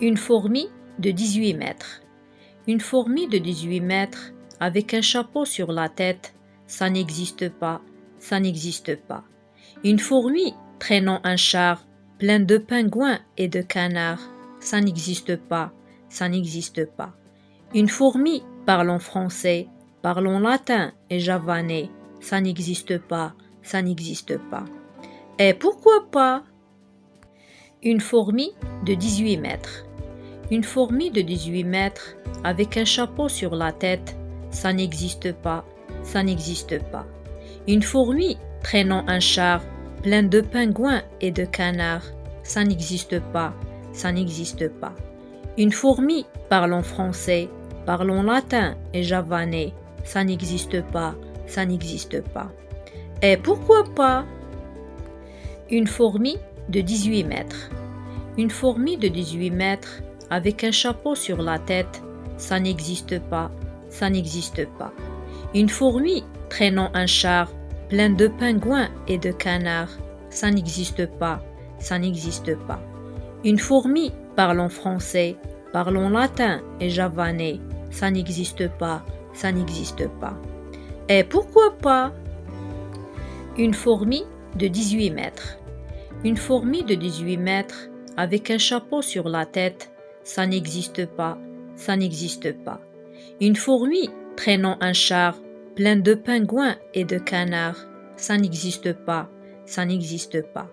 Une fourmi de 18 mètres. Une fourmi de 18 mètres avec un chapeau sur la tête, ça n'existe pas, ça n'existe pas. Une fourmi traînant un char plein de pingouins et de canards, ça n'existe pas, ça n'existe pas. Une fourmi parlant français, parlant latin et javanais, ça n'existe pas, ça n'existe pas. Et pourquoi pas? Une fourmi de 18 mètres. Une fourmi de 18 mètres avec un chapeau sur la tête, ça n'existe pas, ça n'existe pas. Une fourmi traînant un char plein de pingouins et de canards, ça n'existe pas, ça n'existe pas. Une fourmi parlant français, parlant latin et javanais, ça n'existe pas, ça n'existe pas. Et pourquoi pas? Une fourmi de 18 mètres. Une fourmi de 18 mètres avec un chapeau sur la tête, ça n'existe pas, ça n'existe pas. Une fourmi traînant un char plein de pingouins et de canards, ça n'existe pas, ça n'existe pas. Une fourmi parlant français, parlant latin et javanais, ça n'existe pas, ça n'existe pas. Et pourquoi pas? Une fourmi de 18 mètres. Une fourmi de 18 mètres avec un chapeau sur la tête, ça n'existe pas, ça n'existe pas. Une fourmi traînant un char plein de pingouins et de canards, ça n'existe pas, ça n'existe pas.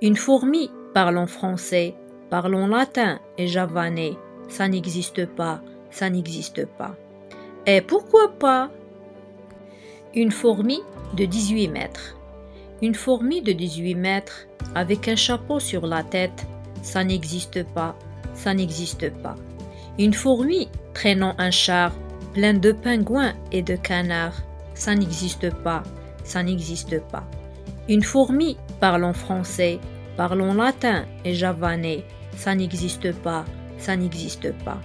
Une fourmi parlant français, parlant latin et javanais, ça n'existe pas, ça n'existe pas. Et pourquoi pas? Une fourmi de 18 mètres. Une fourmi de 18 mètres avec un chapeau sur la tête, ça n'existe pas, ça n'existe pas. Une fourmi traînant un char plein de pingouins et de canards, ça n'existe pas, ça n'existe pas. Une fourmi parlant français, parlant latin et javanais, ça n'existe pas, ça n'existe pas.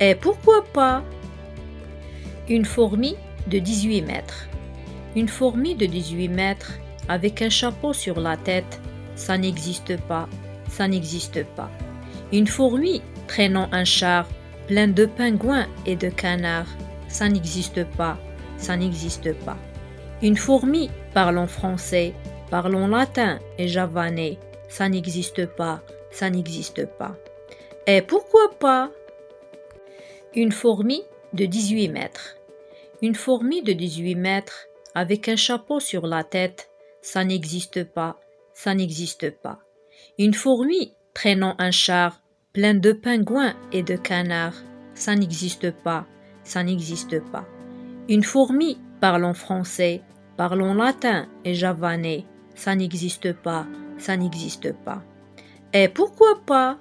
Et pourquoi pas? Une fourmi de 18 mètres. Une fourmi de 18 mètres avec un chapeau sur la tête, ça n'existe pas, ça n'existe pas. Une fourmi traînant un char plein de pingouins et de canards, ça n'existe pas, ça n'existe pas. Une fourmi parlant français, parlant latin et javanais, ça n'existe pas, ça n'existe pas. Et pourquoi pas? Une fourmi de 18 mètres. Une fourmi de 18 mètres avec un chapeau sur la tête, ça n'existe pas, ça n'existe pas. Une fourmi traînant un char plein de pingouins et de canards, ça n'existe pas, ça n'existe pas. Une fourmi parlant français, parlant latin et javanais, ça n'existe pas, ça n'existe pas. Et pourquoi pas?